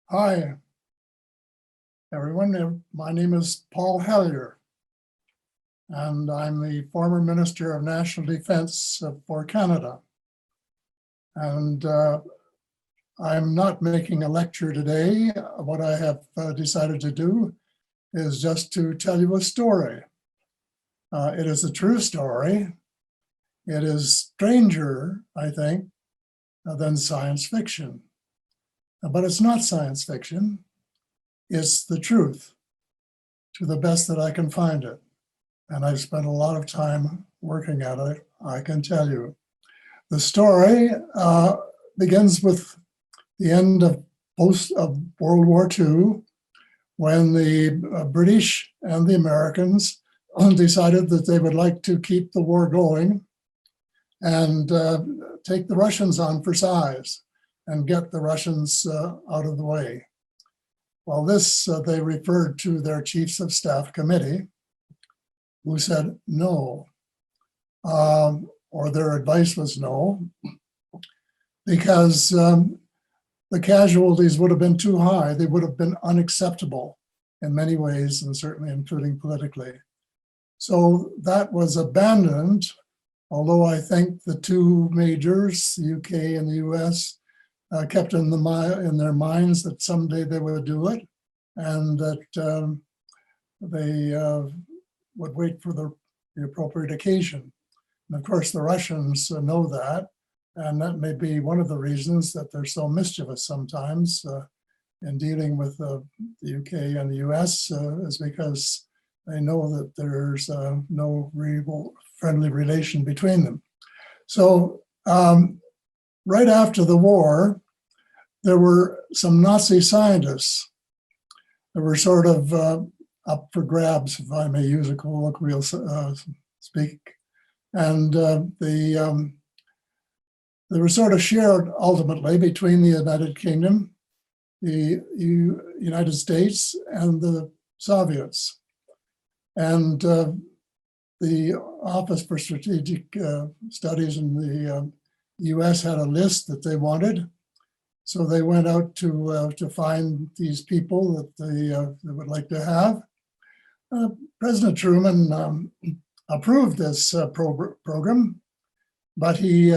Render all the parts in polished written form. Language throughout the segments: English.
Hi, everyone. My name is Paul Hellyer, and I'm the former Minister of National Defense for Canada. And I'm not making a lecture today. What I have decided to do is just to tell you a story. It is a true story. It is stranger, I think, than science fiction. But it's not science fiction. It's the truth, to the best that I can find it. And I've spent a lot of time working at it, I can tell you. The story begins with the end of World War II, when the British and the Americans decided that they would like to keep the war going and take the Russians on for size and get the Russians out of the way. Well, this they referred to their Chiefs of Staff Committee, who said no, or their advice was no, because the casualties would have been too high. They would have been unacceptable in many ways, and certainly including politically. So that was abandoned, although I think the two majors, the UK and the US, kept in their minds that someday they would do it, and that they would wait for the appropriate occasion. And of course, the Russians know that, and that may be one of the reasons that they're so mischievous sometimes in dealing with the UK and the US, is because they know that there's no real friendly relation between them. So right after the war, there were some Nazi scientists that were sort of up for grabs, if I may use a colloquial speak. And they were sort of shared ultimately between the United Kingdom, the United States, and the Soviets. And the Office for Strategic Studies in the US had a list that they wanted. So they went out to find these people that they would like to have. President Truman approved this program, but he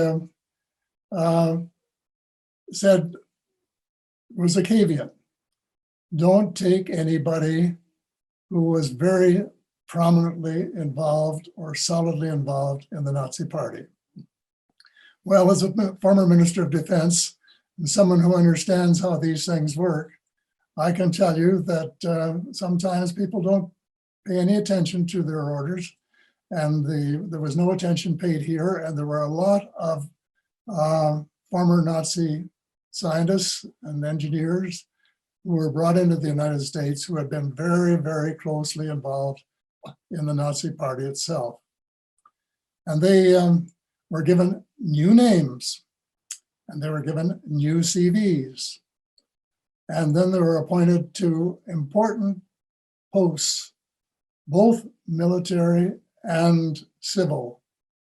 said, was a caveat: don't take anybody who was very prominently involved or solidly involved in the Nazi Party. Well, as a former Minister of Defense and someone who understands how these things work, I can tell you that sometimes people don't pay any attention to their orders, and there was no attention paid here, and there were a lot of former Nazi scientists and engineers who were brought into the United States who had been very, very closely involved in the Nazi Party itself. And they were given new names, and they were given new CVs. And then they were appointed to important posts, both military and civil,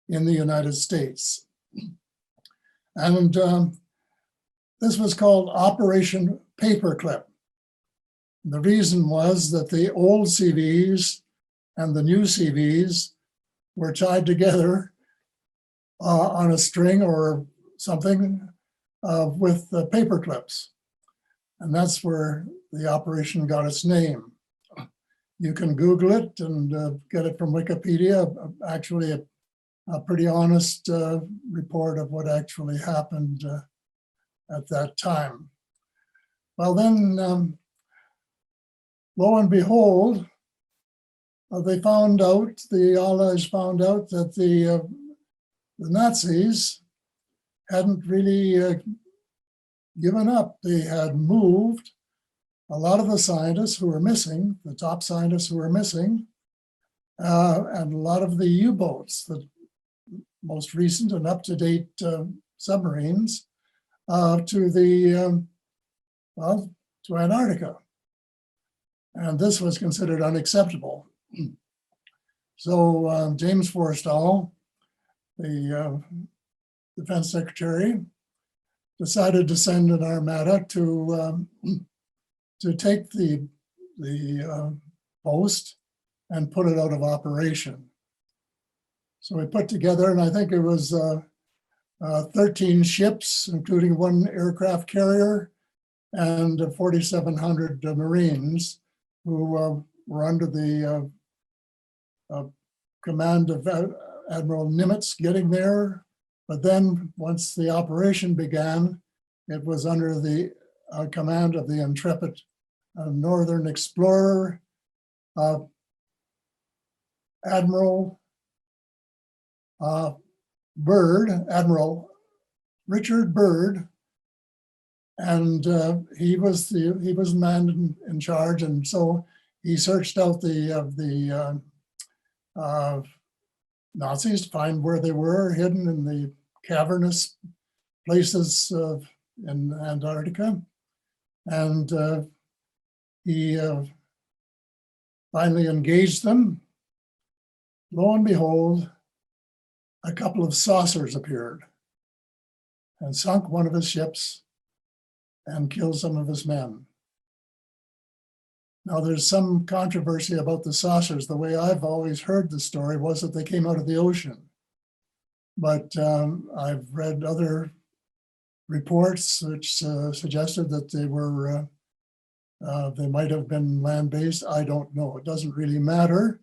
in the United States. And this was called Operation Paperclip. The reason was that the old CVs and the new CVs were tied together on a string or something with paper clips. And that's where the operation got its name. You can Google it and get it from Wikipedia, actually a pretty honest report of what actually happened at that time. Well, then, lo and behold, they found out, the Allies found out that the Nazis hadn't really given up. They had moved a lot of the scientists who were missing, the top scientists who were missing, and a lot of the U-boats, the most recent and up-to-date submarines, to the to Antarctica. And this was considered unacceptable. So James Forstall, the defense secretary, decided to send an armada to take the post and put it out of operation. So we put together, and I think it was 13 ships, including one aircraft carrier, and 4,700 Marines who were under the command of Admiral Nimitz getting there. But then once the operation began, it was under the command of the intrepid Northern Explorer, Admiral Admiral Richard Byrd, and he was the man in charge, and so he searched out the Nazis to find where they were hidden in the cavernous places in Antarctica, and he finally engaged them. Lo and behold, a couple of saucers appeared and sunk one of his ships and killed some of his men. Now, there's some controversy about the saucers. The way I've always heard the story was that they came out of the ocean. But I've read other reports which suggested that they might have been land-based. I don't know. It doesn't really matter.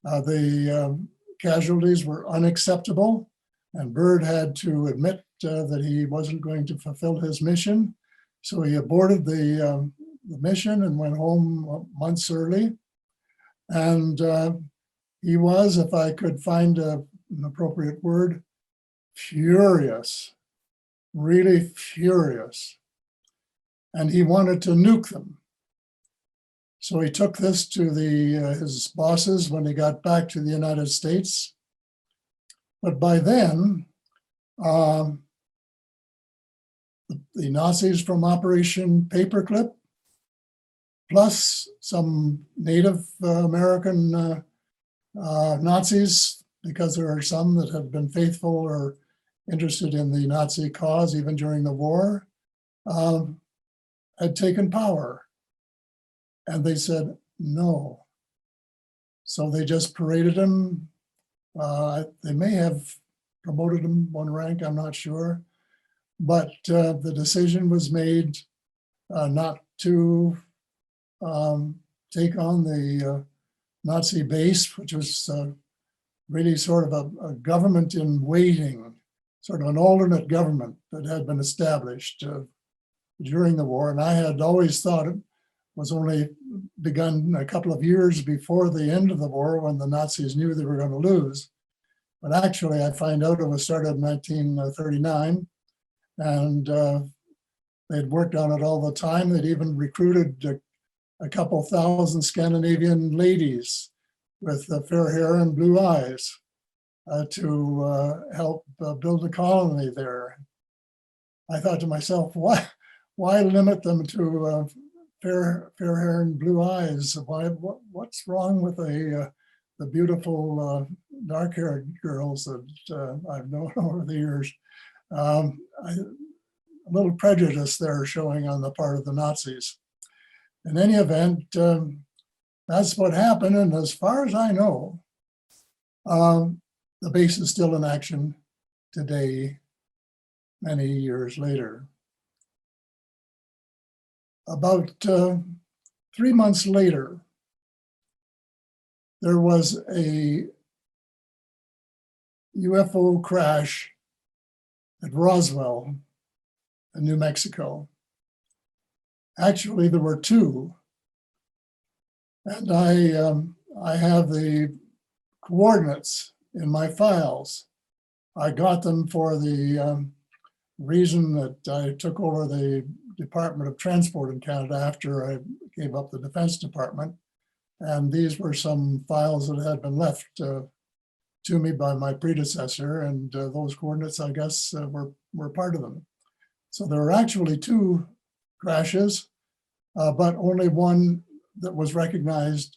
The casualties were unacceptable, and Byrd had to admit that he wasn't going to fulfill his mission. So he aborted the mission and went home months early. And he was, if I could find an appropriate word, furious, really furious. And he wanted to nuke them. So he took this to his bosses when he got back to the United States. But by then, the Nazis from Operation Paperclip, plus some Native American Nazis, because there are some that have been faithful or interested in the Nazi cause even during the war, had taken power. And they said no. So they just paraded him. They may have promoted him one rank, I'm not sure. But the decision was made not to take on the Nazi base, which was really sort of a government in waiting, sort of an alternate government that had been established during the war. And I had always thought it was only begun a couple of years before the end of the war, when the Nazis knew they were going to lose. But actually, I find out it was started in 1939, and they'd worked on it all the time. They'd even recruited a couple thousand Scandinavian ladies with fair hair and blue eyes to help build a colony there. I thought to myself, why limit them to fair hair and blue eyes? What's wrong with the beautiful dark-haired girls that I've known over the years? A little prejudice there showing on the part of the Nazis. In any event, that's what happened. And as far as I know, the base is still in action today, many years later. About 3 months later, there was a UFO crash at Roswell in New Mexico. Actually, there were two, and I have the coordinates in my files. I got them for the reason that I took over the Department of Transport in Canada after I gave up the Defense Department. And these were some files that had been left to me by my predecessor, and those coordinates, I guess, were part of them. So there were actually two crashes, but only one that was recognized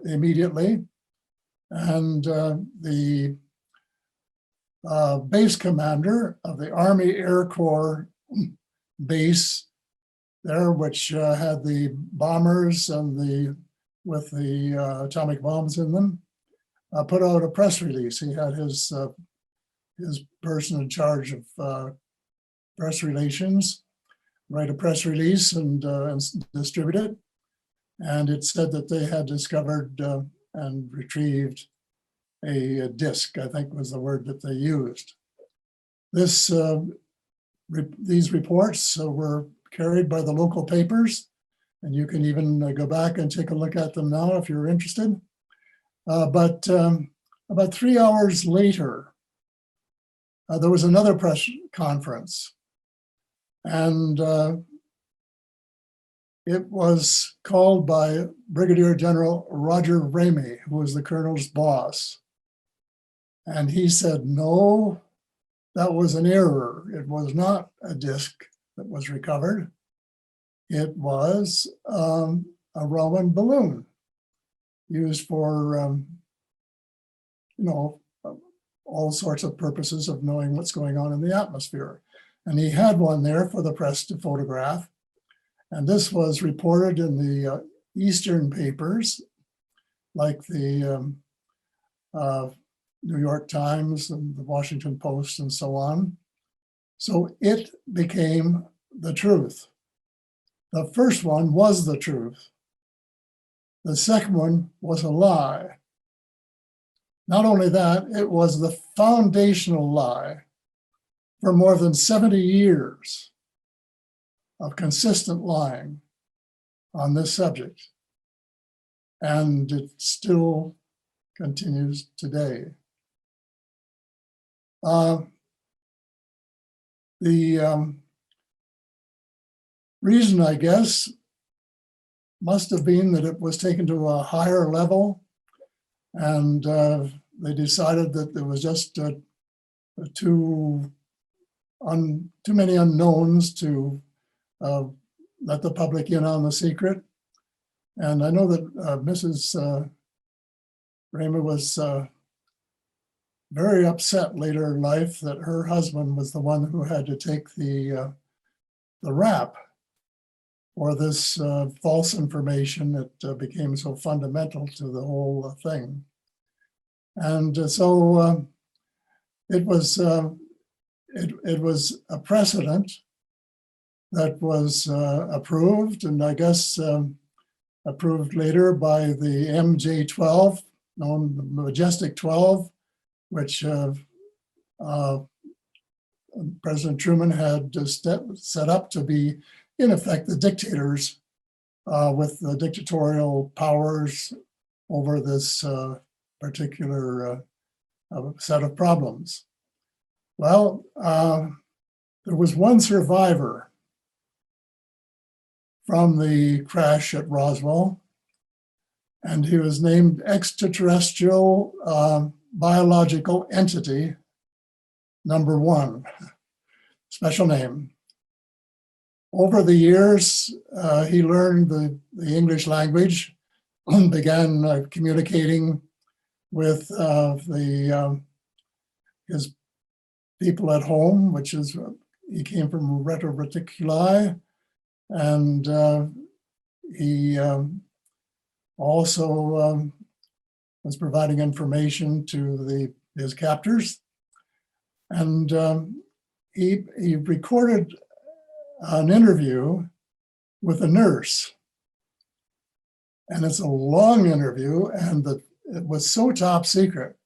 immediately. And the base commander of the Army Air Corps base there, which had the bombers and with the atomic bombs in them, put out a press release. He had his person in charge of press relations write a press release and distribute it. And it said that they had discovered and retrieved a disc, I think was the word that they used. These reports were carried by the local papers, and you can even go back and take a look at them now if you're interested. But about 3 hours later, there was another press conference, and it was called by Brigadier General Roger Ramey, who was the colonel's boss. And he said, no, that was an error. It was not a disc that was recovered. It was a Roman balloon used for, all sorts of purposes of knowing what's going on in the atmosphere. And he had one there for the press to photograph. And this was reported in the Eastern papers, like the New York Times and the Washington Post and so on. So it became the truth. The first one was the truth. The second one was a lie. Not only that, it was the foundational lie for more than 70 years of consistent lying on this subject. And it still continues today. The reason, I guess, must have been that it was taken to a higher level, and they decided that there was just too many unknowns to let the public in on the secret. And I know that Mrs. Ramey was very upset later in life that her husband was the one who had to take the rap for this false information that became so fundamental to the whole thing. And so it was a precedent that was approved, and I guess approved later by the MJ-12, known the Majestic 12, which President Truman had set up to be, in effect, the dictators with the dictatorial powers over this particular set of problems. Well, there was one survivor from the crash at Roswell, and he was named Extraterrestrial Biological Entity number 1, special name. Over the years, he learned the English language, began communicating with his people at home, which is, he came from Reta Reticuli, and he also was providing information to his captors. And he recorded an interview with a nurse. And it's a long interview, and it was so top secret.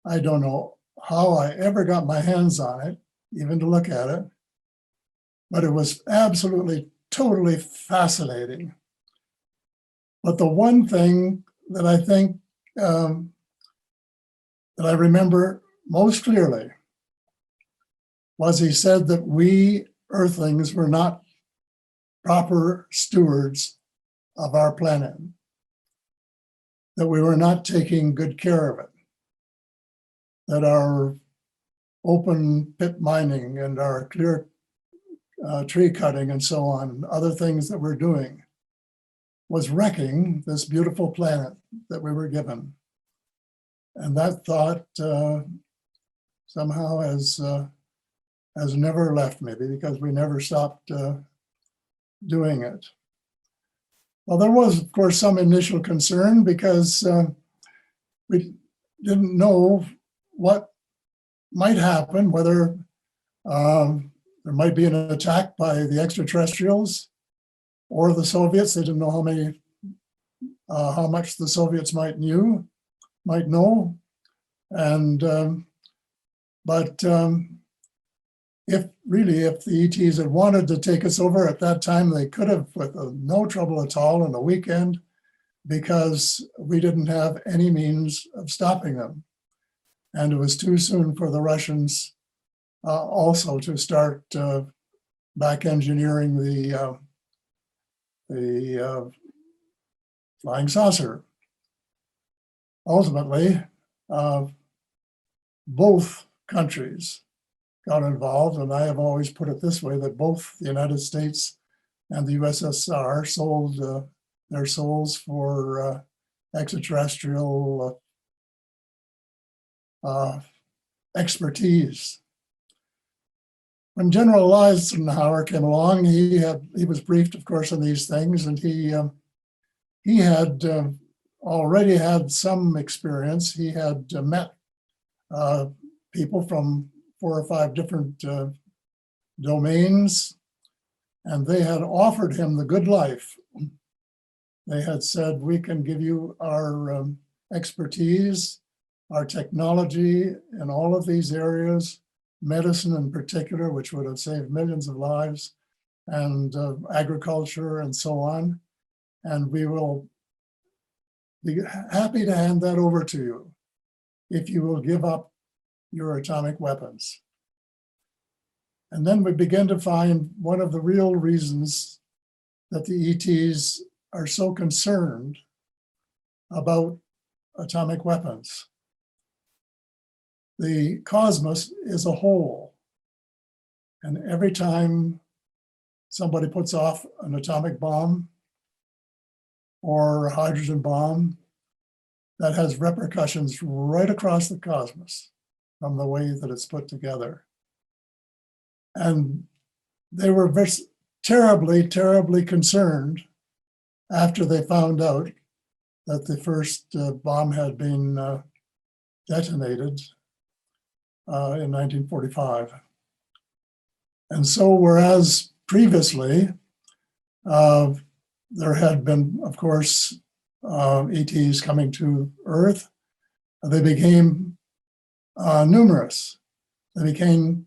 I don't know how I ever got my hands on it, even to look at it, but it was absolutely, totally fascinating. But the one thing that I think that I remember most clearly was he said that we Earthlings were not proper stewards of our planet, that we were not taking good care of it, that our open pit mining and our clear tree cutting and so on, and other things that we're doing was wrecking this beautiful planet that we were given. And that thought somehow has never left me, because we never stopped doing it. Well, there was, of course, some initial concern, because we didn't know what might happen, whether there might be an attack by the extraterrestrials or the Soviets. They didn't know how much the Soviets might know, and but if the ETs had wanted to take us over at that time, they could have with no trouble at all in a weekend, because we didn't have any means of stopping them. And it was too soon for the Russians also to start back engineering the flying saucer. Ultimately, both countries got involved, and I have always put it this way, that both the United States and the USSR sold their souls for extraterrestrial expertise. When General Eisenhower came along, he was briefed, of course, on these things, and he had already had some experience. He had met people from 4 or 5 different domains, and they had offered him the good life. They had said, we can give you our expertise, our technology in all of these areas, medicine in particular, which would have saved millions of lives, and agriculture and so on. And we will be happy to hand that over to you if you will give up your atomic weapons. And then we begin to find one of the real reasons that the ETs are so concerned about atomic weapons. The cosmos is a whole, and every time somebody puts off an atomic bomb or a hydrogen bomb, that has repercussions right across the cosmos from the way that it's put together. And they were very terribly, terribly concerned after they found out that the first bomb had been detonated in 1945. And so, whereas previously there had been, of course, ETs coming to Earth, they became numerous. They became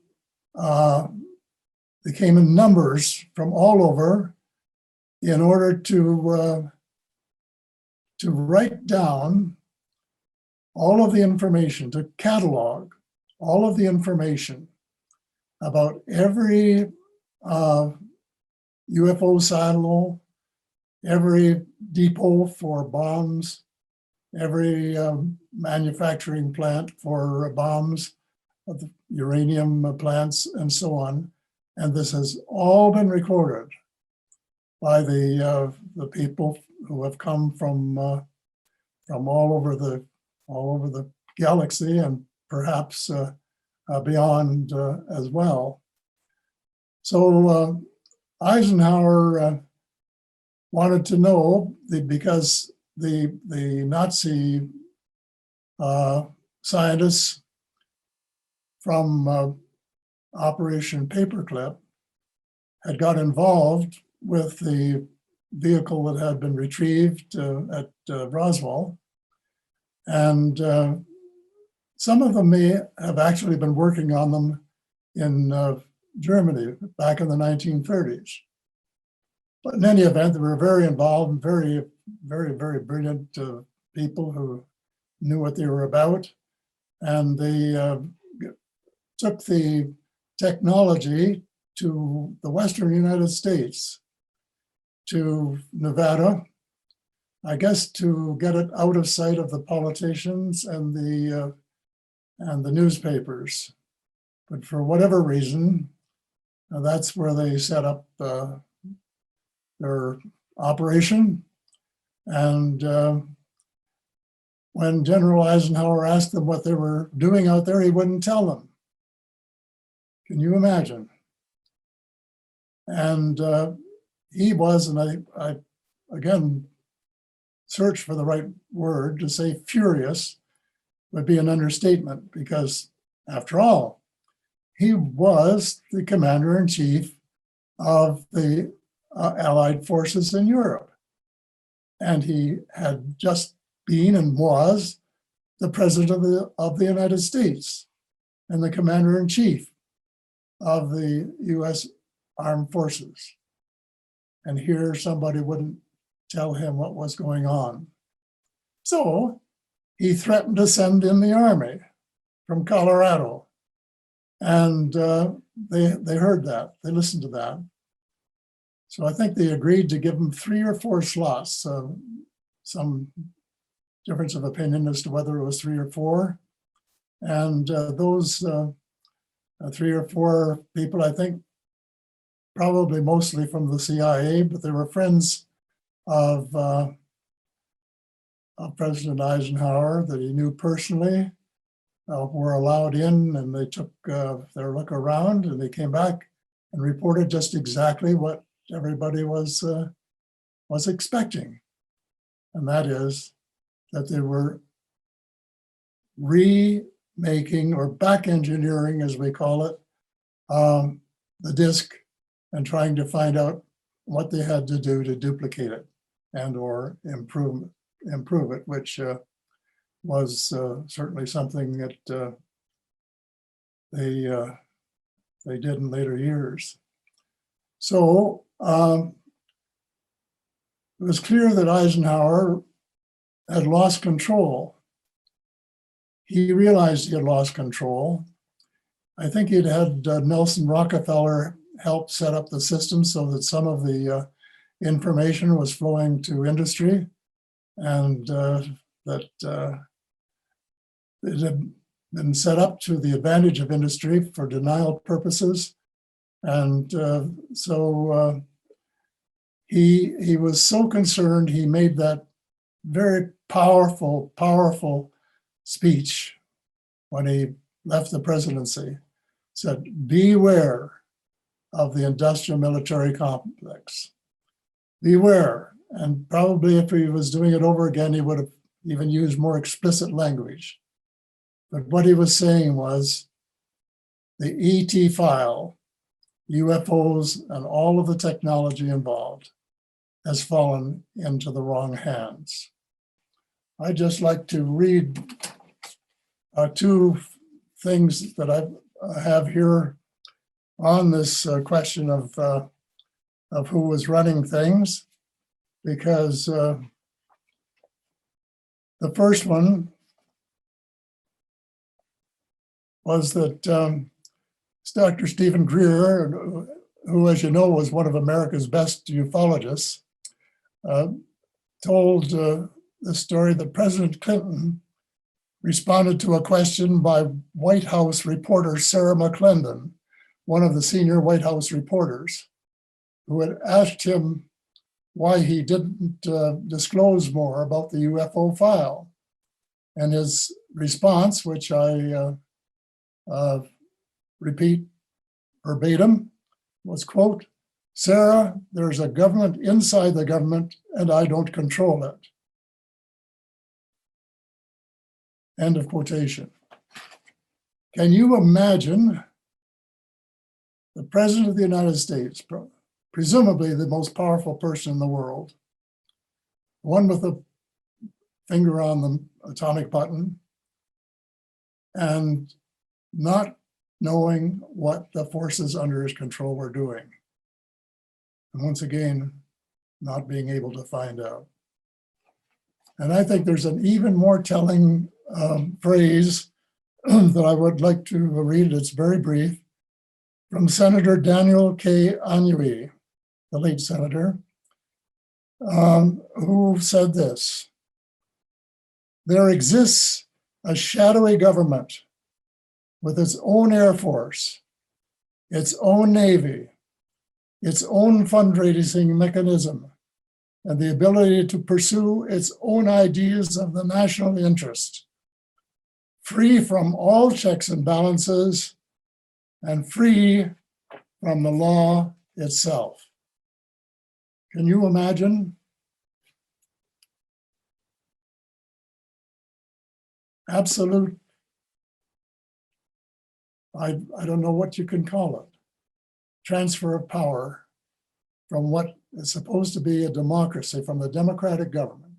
in numbers from all over, in order to write down all of the information, to catalog all of the information about every UFO silo, every depot for bombs, every manufacturing plant for bombs, uranium plants, and so on. And this has all been recorded by the people who have come from all over the galaxy, and perhaps beyond as well. So Eisenhower wanted to know, because the Nazi scientists from Operation Paperclip had got involved with the vehicle that had been retrieved at Roswell. And some of them may have actually been working on them in Germany back in the 1930s. But in any event, they were very involved and very, very, very brilliant people who knew what they were about. And they took the technology to the Western United States, to Nevada, I guess to get it out of sight of the politicians and the newspapers. But for whatever reason, that's where they set up their operation. And when General Eisenhower asked them what they were doing out there, he wouldn't tell them. Can you imagine? And he was, and I again, search for the right word, to say furious would be an understatement, because after all, he was the commander-in-chief of the Allied forces in Europe. And he had just been and was the president of the United States and the commander-in-chief of the US Armed Forces. And here somebody wouldn't tell him what was going on. So he threatened to send in the army from Colorado. And they heard that, they listened to that. So I think they agreed to give him 3 or 4 slots. Some difference of opinion as to whether it was 3 or 4. And those 3 or 4 people, I think, probably mostly from the CIA, but they were friends of President Eisenhower that he knew personally, were allowed in, and they took their look around, and they came back and reported just exactly what everybody was expecting. And that is that they were remaking, or back engineering, as we call it, the disk, and trying to find out what they had to do to duplicate it and or improve it, which was certainly something that they did in later years. So it was clear that Eisenhower had lost control. He realized he had lost control. I think he'd had Nelson Rockefeller help set up the system so that some of the information was flowing to industry, and that it had been set up to the advantage of industry for denial purposes. And so he was so concerned, he made that very powerful speech when he left the presidency. Said, beware of the industrial military complex. Beware. And probably if he was doing it over again, he would have even used more explicit language. But what he was saying was the ET file, UFOs, and all of the technology involved has fallen into the wrong hands. I'd just like to read 2 things that I have here on this question of who was running things, because the first one was that Dr. Stephen Greer, who, as you know, was one of America's best ufologists, told the story that President Clinton responded to a question by White House reporter Sarah McClendon, one of the senior White House reporters, who had asked him why he didn't disclose more about the UFO file. And his response, which I repeat verbatim, was, quote, "Sarah, there's a government inside the government and I don't control it." End of quotation. Can you imagine the President of the United States, presumably the most powerful person in the world, one with a finger on the atomic button, and not knowing what the forces under his control were doing? And once again, not being able to find out. And I think there's an even more telling phrase that I would like to read. It's very brief. from Senator Daniel K. Anhui, the late senator, who said this: "There exists a shadowy government with its own Air Force, its own Navy, its own fundraising mechanism, and the ability to pursue its own ideas of the national interest, free from all checks and balances and free from the law itself." Can you imagine? Absolute, I don't know what you can call it, transfer of power from what is supposed to be a democracy, from the democratic government.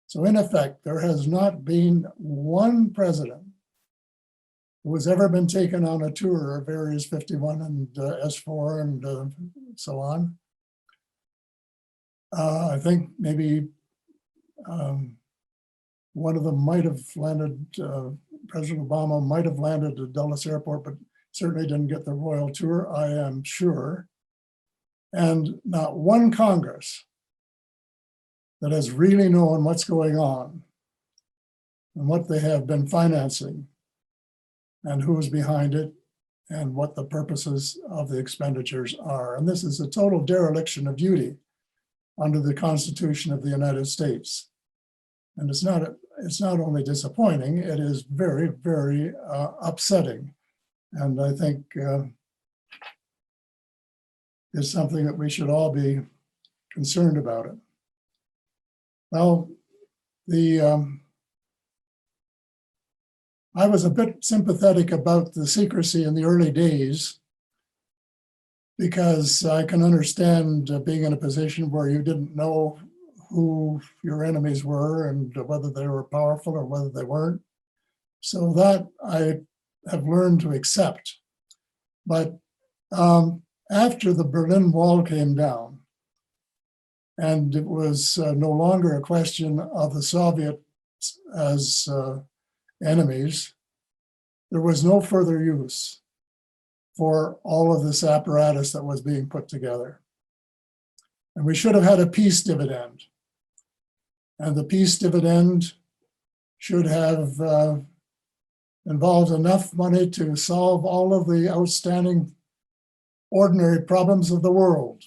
So in effect, there has not been one president who has ever been taken on a tour of Areas 51 and S4 and so on. I think maybe one of them might have landed, President Obama might have landed at Dulce Airport, but certainly didn't get the royal tour, I am sure. And not one Congress that has really known what's going on and what they have been financing and who's behind it and what the purposes of the expenditures are. And this is a total dereliction of duty under the Constitution of the United States. And it's not only disappointing, it is very, very upsetting. And I think is something that we should all be concerned about it. Well, I was a bit sympathetic about the secrecy in the early days because I can understand being in a position where you didn't know who your enemies were and whether they were powerful or whether they weren't. So that I have learned to accept. But after the Berlin Wall came down, and it was no longer a question of the Soviets as enemies, there was no further use for all of this apparatus that was being put together. And we should have had a peace dividend. And the peace dividend should have involved enough money to solve all of the outstanding ordinary problems of the world,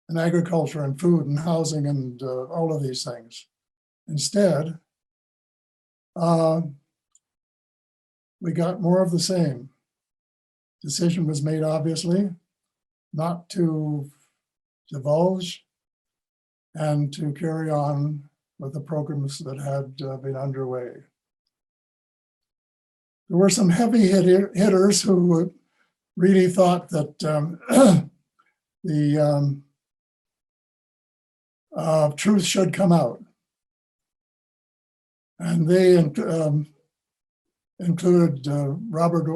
and agriculture and food and housing and all of these things. Instead, we got more of the same. Decision was made, obviously, not to divulge and to carry on with the programs that had been underway. There were some heavy hitters who really thought that the truth should come out. And they included Robert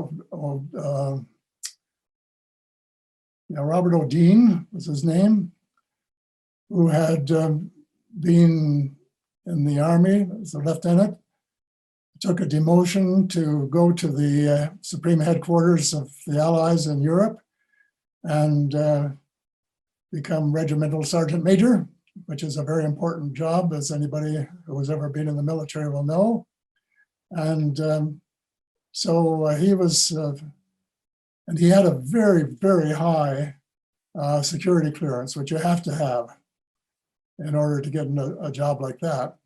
O'Dean was his name, who had been in the Army as a lieutenant, took a demotion to go to the supreme headquarters of the Allies in Europe and become regimental sergeant major, which is a very important job, as anybody who has ever been in the military will know. And so he was, and he had a very, very high security clearance, which you have to have in order to get a job like that.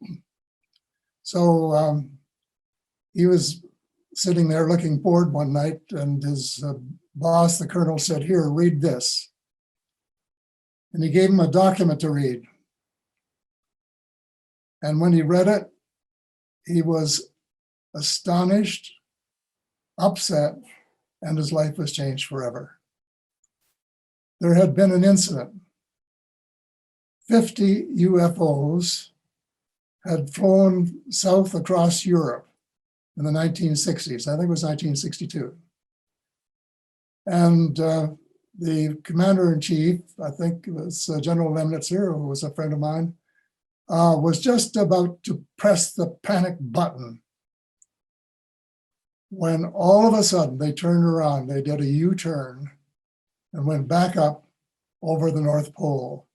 So he was sitting there looking bored one night, and his boss, the colonel, said, "Here, read this." And he gave him a document to read. And when he read it, he was astonished, upset, and his life was changed forever. There had been an incident. 50 UFOs had flown south across Europe in the 1960s. I think it was 1962. And the commander-in-chief, I think it was General Lemnitzer, who was a friend of mine, was just about to press the panic button when all of a sudden they turned around, they did a U-turn and went back up over the North Pole.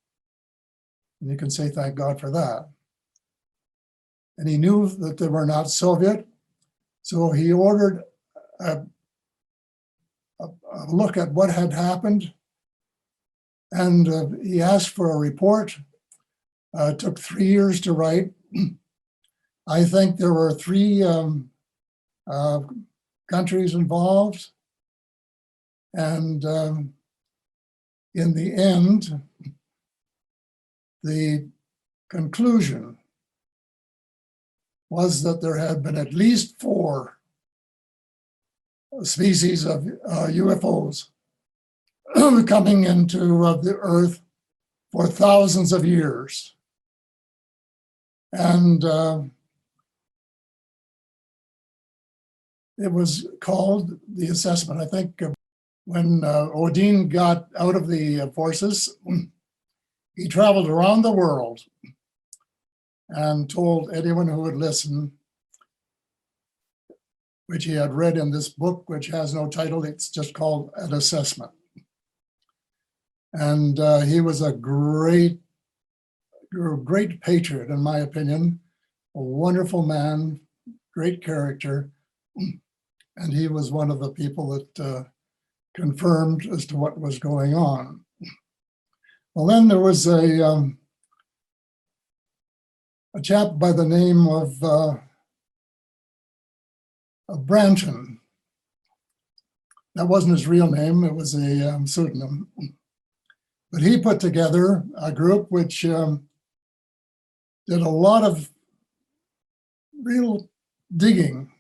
And you can say, thank God for that. And he knew that they were not Soviet, so he ordered a look at what had happened, and he asked for a report. It took 3 years to write. I think there were 3 countries involved, and in the end, the conclusion was that there had been at least 4 species of UFOs coming into the Earth for thousands of years. And it was called the assessment. I think when Odin got out of the forces, he traveled around the world and told anyone who would listen, which he had read in this book, which has no title, it's just called An Assessment. And he was a great patriot, in my opinion, a wonderful man, great character. And he was one of the people that confirmed as to what was going on. Well, then there was a chap by the name of Branton. That wasn't his real name, it was a pseudonym. But he put together a group which did a lot of real digging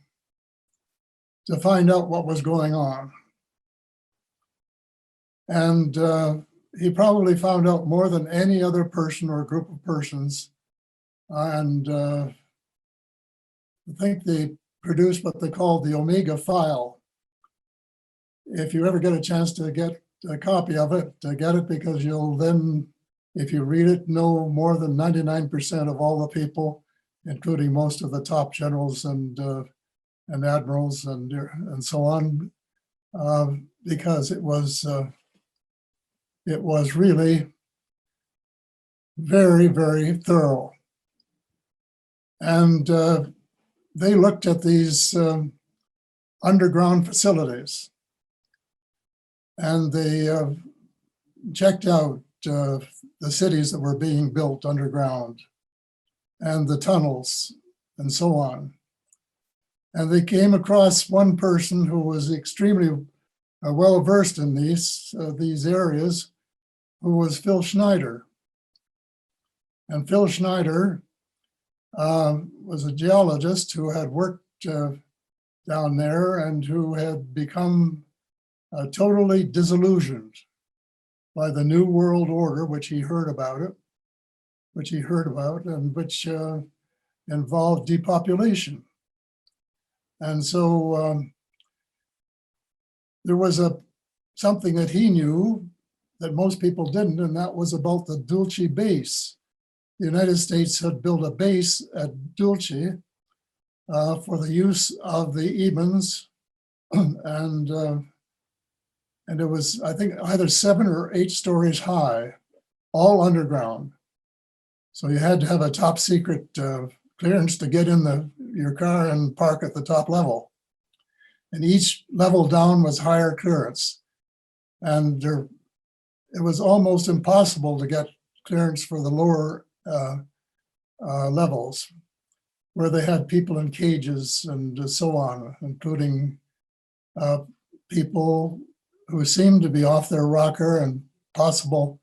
to find out what was going on. And he probably found out more than any other person or group of persons. And I think they produced what they called the Omega file. If you ever get a chance to get a copy of it, get it, because you'll then, if you read it, know more than 99% of all the people, including most of the top generals and admirals and so on, because it was really very, very thorough. And they looked at these underground facilities, and they checked out the cities that were being built underground and the tunnels and so on. And they came across one person who was extremely well versed in these areas, who was Phil Schneider. And Phil Schneider was a geologist who had worked down there and who had become totally disillusioned by the New World Order, which he heard about, and which involved depopulation. And so there was something that he knew that most people didn't, and that was about the Dulce base. The United States had built a base at Dulce for the use of the Ebens, and it was, I think, either 7 or 8 stories high, all underground. So you had to have a top secret clearance to get in your car and park at the top level. And each level down was higher clearance. And it was almost impossible to get clearance for the lower levels, where they had people in cages and so on, including people who seemed to be off their rocker and possible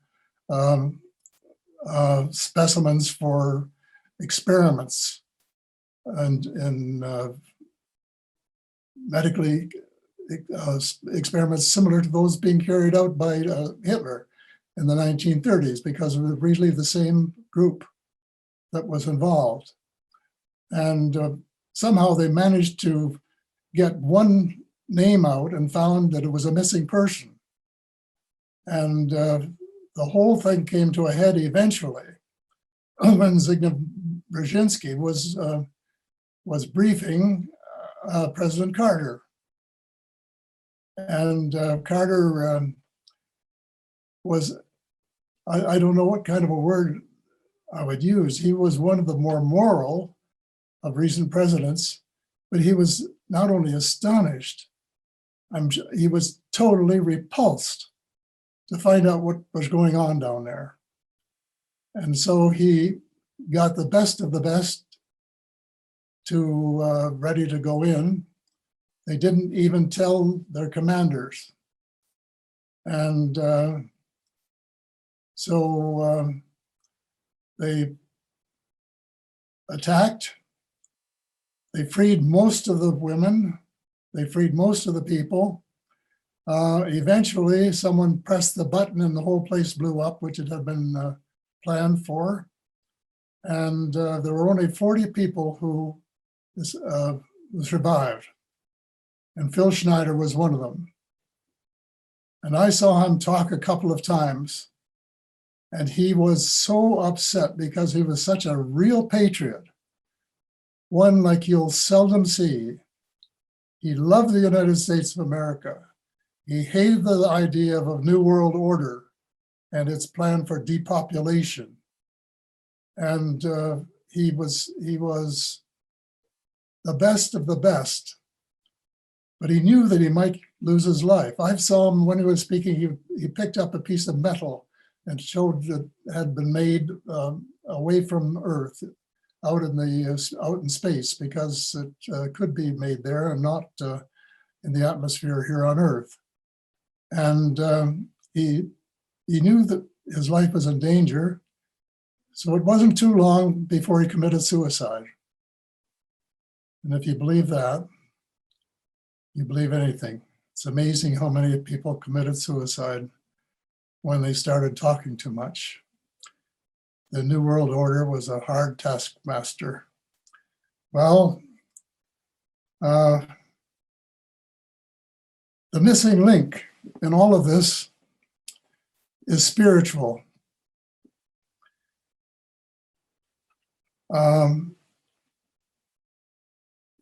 specimens for experiments and medically experiments similar to those being carried out by Hitler in the 1930s, because it was really the same group that was involved. And somehow they managed to get one name out and found that it was a missing person. And the whole thing came to a head eventually when Zbigniew Brzezinski was briefing President Carter. And Carter was, I don't know what kind of a word I would use. He was one of the more moral of recent presidents, but he was not only astonished, he was totally repulsed to find out what was going on down there. And so he got the best of the best to ready to go in. They didn't even tell their commanders. And so they attacked. They freed most of the women. They freed most of the people. Eventually, someone pressed the button and the whole place blew up, which it had been planned for. And there were only 40 people who survived. And Phil Schneider was one of them. And I saw him talk a couple of times. And he was so upset because he was such a real patriot, one like you'll seldom see. He loved the United States of America. He hated the idea of a new world order and its plan for depopulation. And he was the best of the best, but he knew that he might lose his life. I saw him when he was speaking, he picked up a piece of metal and showed that it had been made away from Earth, out in space, because it could be made there and not in the atmosphere here on Earth. And he knew that his life was in danger, so it wasn't too long before he committed suicide. And if you believe that, you believe anything. It's amazing how many people committed suicide when they started talking too much. The New World Order was a hard taskmaster. Well, the missing link in all of this is spiritual.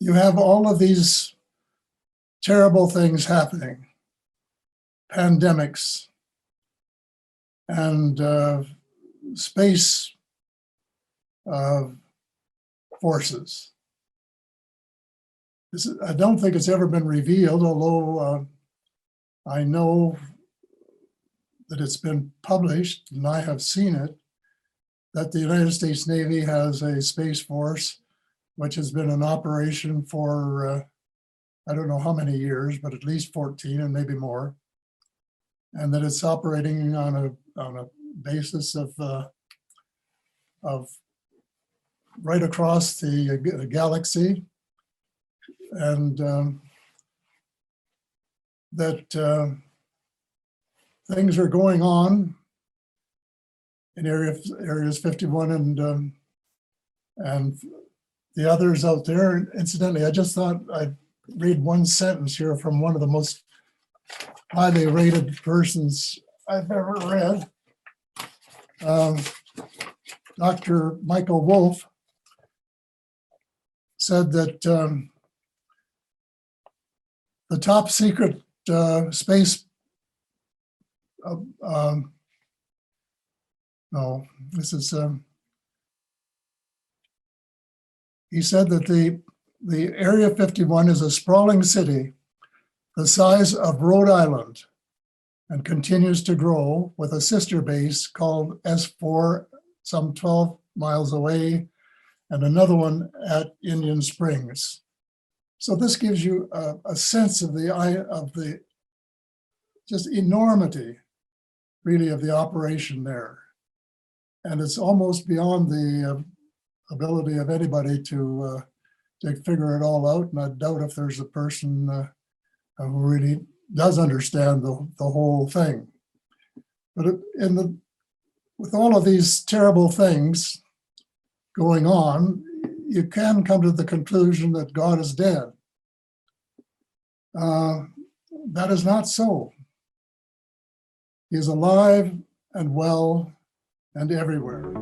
You have all of these terrible things happening, pandemics, and space forces. I don't think it's ever been revealed, although I know that it's been published and I have seen it, that the United States Navy has a space force which has been in operation for I don't know how many years, but at least 14 and maybe more, and that it's operating on a basis of right across the galaxy, and that things are going on in areas 51 and the others out there. Incidentally, I just thought I'd read one sentence here from one of the most highly rated persons I've ever read. Dr. Michael Wolff said that the top secret space, no, this is, he said that the Area 51 is a sprawling city the size of Rhode Island and continues to grow, with a sister base called S4 some 12 miles away and another one at Indian Springs. So this gives you a sense of the just enormity, really, of the operation there. And it's almost beyond the ability of anybody to figure it all out. And I doubt if there's a person who really does understand the whole thing. But with all of these terrible things going on, you can come to the conclusion that God is dead. That is not so. He is alive and well and everywhere.